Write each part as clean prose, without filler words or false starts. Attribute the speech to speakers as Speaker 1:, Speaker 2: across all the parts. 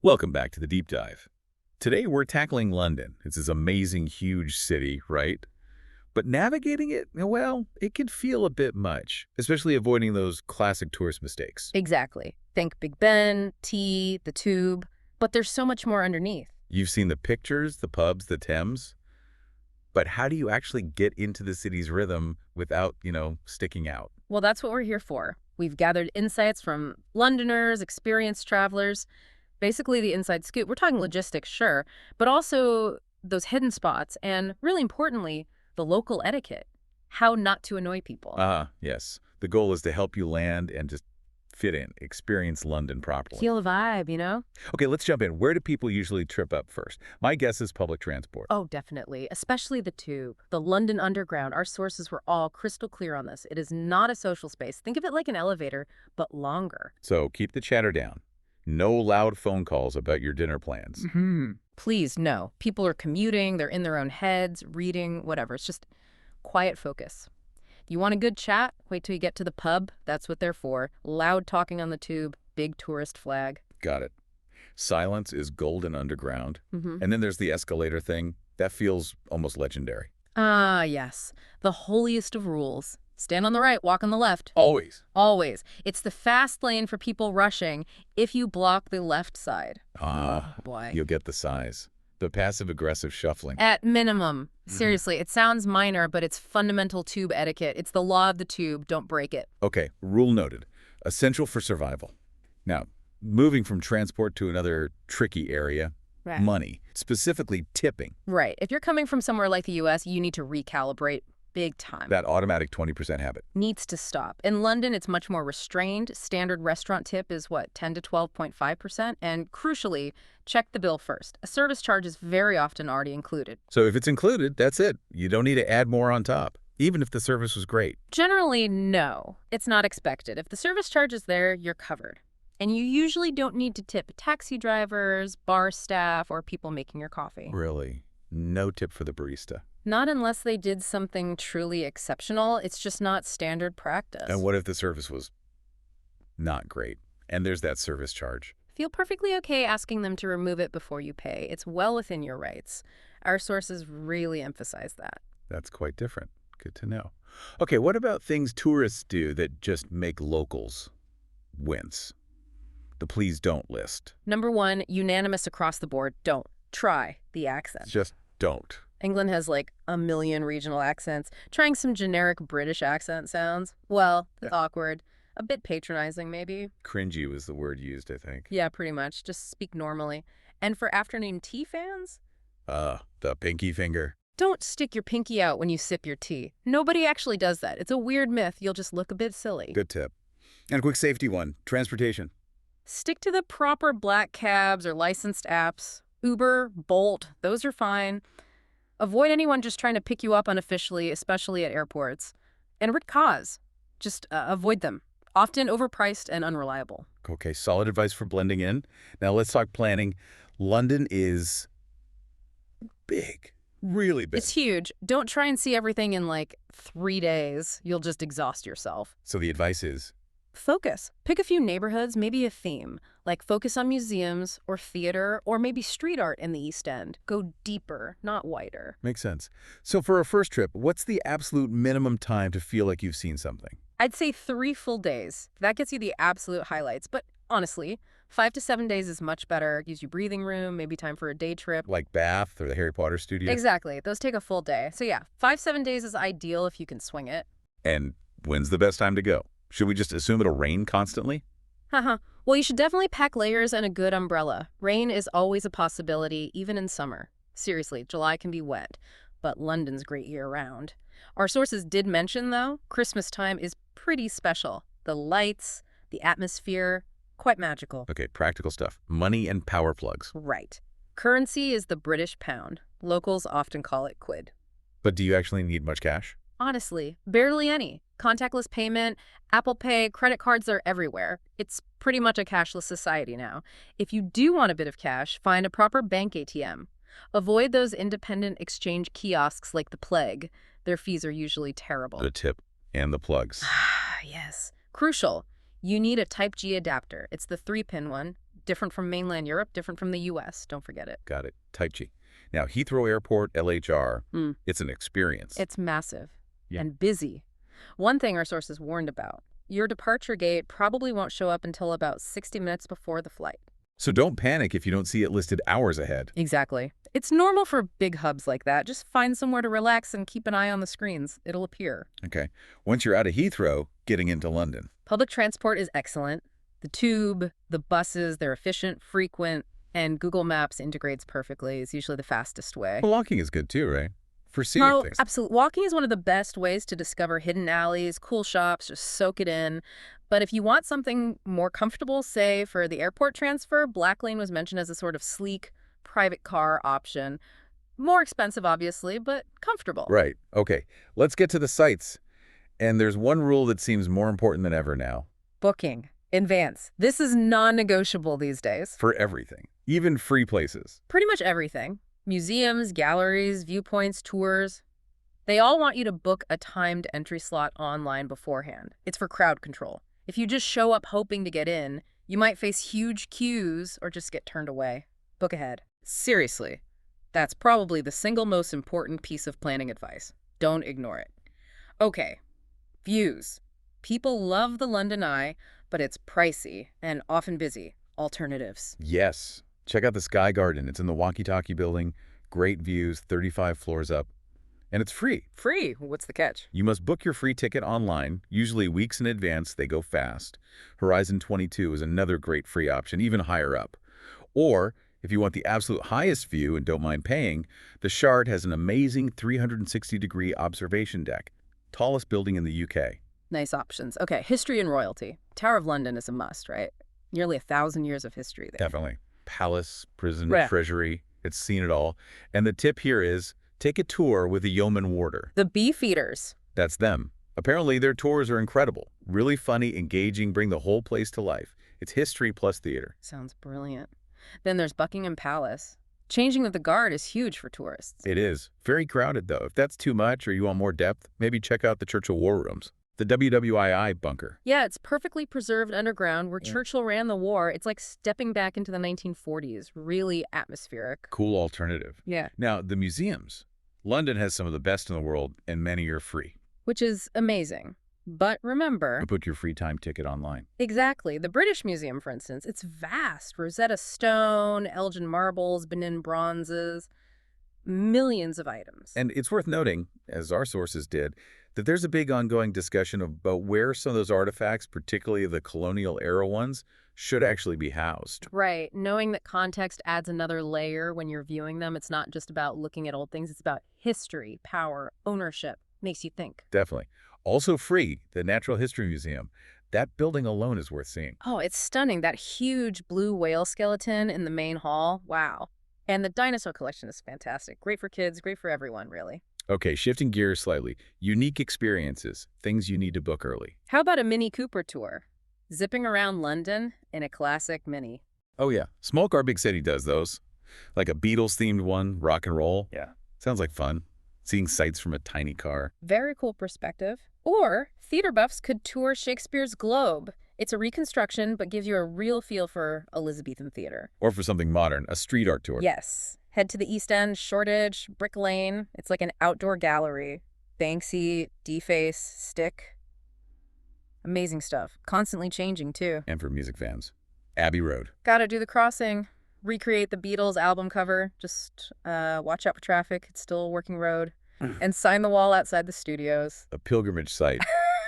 Speaker 1: Welcome back to the deep dive. Today we're tackling London. It's this amazing, huge city, right? But navigating it, well, it can feel a bit much, especially avoiding those classic tourist mistakes.
Speaker 2: Exactly. Think Big Ben, Tea, the Tube, but there's so much more underneath.
Speaker 1: You've seen the pictures, the pubs, the Thames, but how do you actually get into the city's rhythm without, sticking out?
Speaker 2: Well, that's what we're here for. We've gathered insights from Londoners, experienced travelers, basically the inside scoop. We're talking logistics, sure, but also those hidden spots and, really importantly, the local etiquette, how not to annoy people.
Speaker 1: Yes. The goal is to help you land and just fit in, experience London properly.
Speaker 2: Feel the vibe, you know?
Speaker 1: Okay, let's jump in. Where do people usually trip up first? My guess is public transport.
Speaker 2: Oh, definitely, especially the Tube. The London Underground, our sources were all crystal clear on this. It is not a social space. Think of it like an elevator, but longer.
Speaker 1: So keep the chatter down. No loud phone calls about your dinner plans.
Speaker 2: Please, no. People are commuting, they're in their own heads, reading, whatever. It's just quiet focus. You want a good chat? Wait till you get to the pub. That's what they're for. Loud talking on the Tube, big tourist flag.
Speaker 1: Got it. Silence is golden underground.
Speaker 2: Mm-hmm.
Speaker 1: And then there's the escalator thing. That feels almost legendary.
Speaker 2: Ah, yes. The holiest of rules. Stand on the right, walk on the left.
Speaker 1: Always.
Speaker 2: Always. It's the fast lane for people rushing if you block the left side. Boy.
Speaker 1: You'll get the size. The passive-aggressive shuffling.
Speaker 2: At minimum. Seriously, it sounds minor, but it's fundamental Tube etiquette. It's the law of the Tube. Don't break it.
Speaker 1: Okay, rule noted. Essential for survival. Now, moving from transport to another tricky area,
Speaker 2: Right.
Speaker 1: money, specifically tipping.
Speaker 2: Right. If you're coming from somewhere like the U.S., you need to recalibrate big time.
Speaker 1: That automatic 20% habit.
Speaker 2: Needs to stop. In London, it's much more restrained. Standard restaurant tip is, 10 to 12.5%? And crucially, check the bill first. A service charge is very often already included.
Speaker 1: So if it's included, that's it. You don't need to add more on top, even if the service was great.
Speaker 2: Generally, no. It's not expected. If the service charge is there, you're covered. And you usually don't need to tip taxi drivers, bar staff, or people making your coffee.
Speaker 1: Really? No tip for the barista.
Speaker 2: Not unless they did something truly exceptional. It's just not standard practice.
Speaker 1: And what if the service was not great? And there's that service charge.
Speaker 2: Feel perfectly okay asking them to remove it before you pay. It's well within your rights. Our sources really emphasize that.
Speaker 1: That's quite different. Good to know. Okay, what about things tourists do that just make locals wince? The please don't list.
Speaker 2: Number one, unanimous across the board. Don't. Try the accent.
Speaker 1: Just don't.
Speaker 2: England has like a million regional accents. Trying some generic British accent sounds, well, it's awkward. A bit patronizing, maybe.
Speaker 1: Cringy was the word used, I think.
Speaker 2: Yeah, pretty much. Just speak normally. And for afternoon tea fans,
Speaker 1: The pinky finger.
Speaker 2: don't stick your pinky out when you sip your tea. Nobody actually does that. It's a weird myth. You'll just look a bit silly.
Speaker 1: Good tip. And a quick safety one. Transportation.
Speaker 2: Stick to the proper black cabs or licensed apps. Uber, Bolt, those are fine. Avoid anyone just trying to pick you up unofficially, especially at airports. And root cause. Just avoid them. Often overpriced and unreliable.
Speaker 1: Okay, solid advice for blending in. Now let's talk planning. London is big. Really big.
Speaker 2: It's huge. Don't try and see everything in like 3 days. You'll just exhaust yourself.
Speaker 1: So the advice is?
Speaker 2: Focus. Pick a few neighborhoods, maybe a theme. Like focus on museums or theater or maybe street art in the East End. Go deeper, not wider.
Speaker 1: Makes sense. So for a first trip, what's the absolute minimum time to feel like you've seen something?
Speaker 2: I'd say 3 full days. That gets you the absolute highlights. But honestly, 5 to 7 days is much better. Gives you breathing room, maybe time for a day trip.
Speaker 1: Like Bath or the Harry Potter studio?
Speaker 2: Exactly. Those take a full day. So yeah, 5-7 days is ideal if you can swing it.
Speaker 1: And when's the best time to go? Should we just assume it'll rain constantly?
Speaker 2: Haha. Well, you should definitely pack layers and a good umbrella. Rain is always a possibility, even in summer. Seriously, July can be wet, but London's great year-round. Our sources did mention, though, Christmas time is pretty special. The lights, the atmosphere, quite magical.
Speaker 1: Okay, practical stuff. Money and power plugs.
Speaker 2: Right. Currency is the British pound. Locals often call it quid.
Speaker 1: But do you actually need much cash?
Speaker 2: Honestly, barely any. Contactless payment, Apple Pay, credit cards are everywhere. It's pretty much a cashless society now. If you do want a bit of cash, find a proper bank ATM. Avoid those independent exchange kiosks like the plague. Their fees are usually terrible.
Speaker 1: The tip and the plugs.
Speaker 2: Yes. Crucial. You need a Type G adapter. It's the 3-pin one. Different from mainland Europe, different from the US, don't forget it.
Speaker 1: Got it. Taichi. Now, Heathrow Airport, LHR, it's an experience.
Speaker 2: It's massive
Speaker 1: Yeah.
Speaker 2: and busy. One thing our sources warned about, your departure gate probably won't show up until about 60 minutes before the flight.
Speaker 1: So don't panic if you don't see it listed hours ahead.
Speaker 2: Exactly. It's normal for big hubs like that. Just find somewhere to relax and keep an eye on the screens. It'll appear.
Speaker 1: Okay. Once you're out of Heathrow, getting into London.
Speaker 2: Public transport is excellent. The tube, the buses, they're efficient, frequent, and Google Maps integrates perfectly. It's usually the fastest way.
Speaker 1: Well, walking is good too, right? For seeing
Speaker 2: No,
Speaker 1: things.
Speaker 2: absolutely. Walking is one of the best ways to discover hidden alleys, cool shops, just soak it in. But if you want something more comfortable, say for the airport transfer, Black Lane was mentioned as a sort of sleek private car option. More expensive, obviously, but comfortable.
Speaker 1: Right. Okay. Let's get to the sites. And there's one rule that seems more important than ever now.
Speaker 2: Booking in advance. This is non-negotiable these days.
Speaker 1: For everything. Even free places.
Speaker 2: Pretty much everything. Museums, galleries, viewpoints, tours. They all want you to book a timed entry slot online beforehand. It's for crowd control. If you just show up hoping to get in, you might face huge queues or just get turned away. Book ahead. Seriously, that's probably the single most important piece of planning advice. Don't ignore it. Okay, views. People love the London Eye, but it's pricey and often busy. Alternatives.
Speaker 1: Yes. Check out the Sky Garden. It's in the Walkie-Talkie building. Great views, 35 floors up. And it's free.
Speaker 2: Free? What's the catch?
Speaker 1: You must book your free ticket online, usually weeks in advance. They go fast. Horizon 22 is another great free option, even higher up. Or, if you want the absolute highest view and don't mind paying, the Shard has an amazing 360-degree observation deck. Tallest building in the UK.
Speaker 2: Nice options. Okay, history and royalty. Tower of London is a must, right? Nearly 1,000 years of history there.
Speaker 1: Definitely. Palace, prison,
Speaker 2: Right.
Speaker 1: treasury. It's seen it all. And the tip here is, take a tour with a yeoman warder.
Speaker 2: The Beefeaters.
Speaker 1: That's them. Apparently, their tours are incredible. Really funny, engaging, bring the whole place to life. It's history plus theater.
Speaker 2: Sounds brilliant. Then there's Buckingham Palace. Changing of the guard is huge for tourists.
Speaker 1: It is. Very crowded, though. If that's too much or you want more depth, maybe check out the Churchill War Rooms. The WWII bunker.
Speaker 2: Yeah, it's perfectly preserved underground where Churchill ran the war. It's like stepping back into the 1940s. Really atmospheric.
Speaker 1: Cool alternative.
Speaker 2: Yeah.
Speaker 1: Now, the museums. London has some of the best in the world, and many are free.
Speaker 2: Which is amazing. But remember...
Speaker 1: Put your free time ticket online.
Speaker 2: Exactly. The British Museum, for instance, it's vast. Rosetta Stone, Elgin marbles, Benin bronzes, millions of items.
Speaker 1: And it's worth noting, as our sources did, that there's a big ongoing discussion about where some of those artifacts, particularly the colonial era ones, should actually be housed.
Speaker 2: Right. Knowing that context adds another layer when you're viewing them. It's not just about looking at old things. It's about history, power, ownership. Makes you think.
Speaker 1: Definitely. Also free, the Natural History Museum. That building alone is worth seeing.
Speaker 2: Oh, it's stunning. That huge blue whale skeleton in the main hall. Wow. And the dinosaur collection is fantastic. Great for kids, great for everyone, really.
Speaker 1: Okay, shifting gears slightly. Unique experiences, things you need to book early.
Speaker 2: How about a Mini Cooper tour? Zipping around London in a classic Mini.
Speaker 1: Oh yeah, Small Car Big City does those. Like a Beatles-themed one, rock and roll.
Speaker 2: Yeah.
Speaker 1: Sounds like fun. Seeing sights from a tiny car.
Speaker 2: Very cool perspective. Or theater buffs could tour Shakespeare's Globe. It's a reconstruction, but gives you a real feel for Elizabethan theater.
Speaker 1: Or for something modern, a street art tour.
Speaker 2: Yes. Head to the East End, Shoreditch, Brick Lane. It's like an outdoor gallery. Banksy, Deface, Stick. Amazing stuff. Constantly changing, too.
Speaker 1: And for music fans, Abbey Road.
Speaker 2: Gotta do the crossing. Recreate the Beatles album cover. Just watch out for traffic. It's still a working road. And sign the wall outside the studios.
Speaker 1: A pilgrimage site.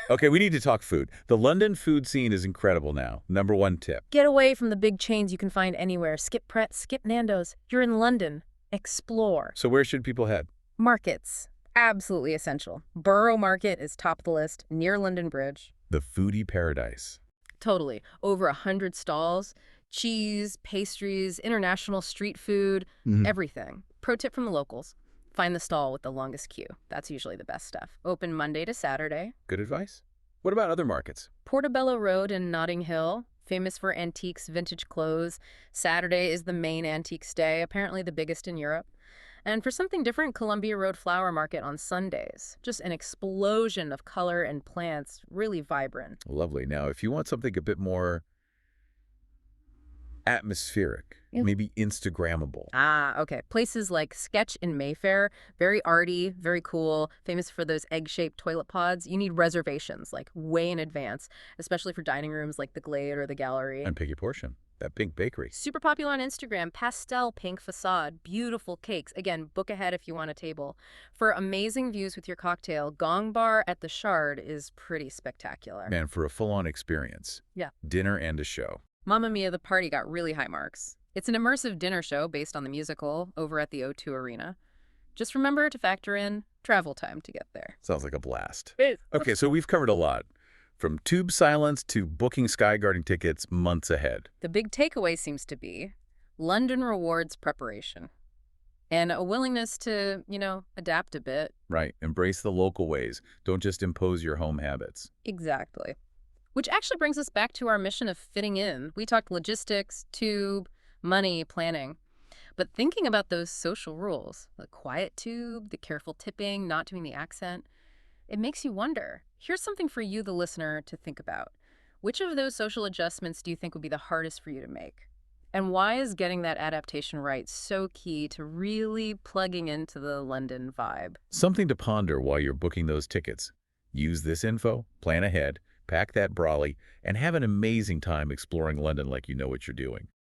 Speaker 1: Okay, we need to talk food. The London food scene is incredible now. #1 tip.
Speaker 2: Get away from the big chains you can find anywhere. Skip Pret, skip Nando's. You're in London. Explore.
Speaker 1: So where should people head?
Speaker 2: Markets. Absolutely essential. Borough Market is top of the list, near London Bridge.
Speaker 1: The foodie paradise.
Speaker 2: Totally. Over 100 stalls. Cheese, pastries, international street food, everything. Pro tip from the locals. Find the stall with the longest queue. That's usually the best stuff. Open Monday to Saturday.
Speaker 1: Good advice. What about other markets?
Speaker 2: Portobello Road in Notting Hill, famous for antiques, vintage clothes. Saturday is the main antiques day, apparently the biggest in Europe. And for something different, Columbia Road Flower Market on Sundays. Just an explosion of color and plants, really vibrant.
Speaker 1: Lovely. Now, if you want something a bit more Atmospheric,
Speaker 2: Yeah.
Speaker 1: maybe Instagrammable.
Speaker 2: Ah, okay. Places like Sketch in Mayfair, very arty, very cool, famous for those egg-shaped toilet pods. You need reservations, like way in advance, especially for dining rooms like the Glade or the Gallery.
Speaker 1: And pick your portion. That big bakery.
Speaker 2: Super popular on Instagram, pastel pink facade, beautiful cakes. Again, book ahead if you want a table. For amazing views with your cocktail, Gong Bar at the Shard is pretty spectacular.
Speaker 1: Man, for a full-on experience.
Speaker 2: Yeah.
Speaker 1: Dinner and a show.
Speaker 2: Mamma Mia, the party got really high marks. It's an immersive dinner show based on the musical over at the O2 Arena. Just remember to factor in travel time to get there.
Speaker 1: Sounds like a blast.
Speaker 2: It-
Speaker 1: Okay, so we've covered a lot. From tube silence to booking Sky Garden tickets months ahead.
Speaker 2: The big takeaway seems to be London rewards preparation and a willingness to, adapt a bit.
Speaker 1: Right. Embrace the local ways. Don't just impose your home habits.
Speaker 2: Exactly. Which actually brings us back to our mission of fitting in. We talked logistics, tube, money, planning. But thinking about those social rules, the quiet tube, the careful tipping, not doing the accent, it makes you wonder. Here's something for you, the listener, to think about. Which of those social adjustments do you think would be the hardest for you to make? And why is getting that adaptation right so key to really plugging into the London vibe?
Speaker 1: Something to ponder while you're booking those tickets. Use this info, plan ahead, pack that brolly, and have an amazing time exploring London like you know what you're doing.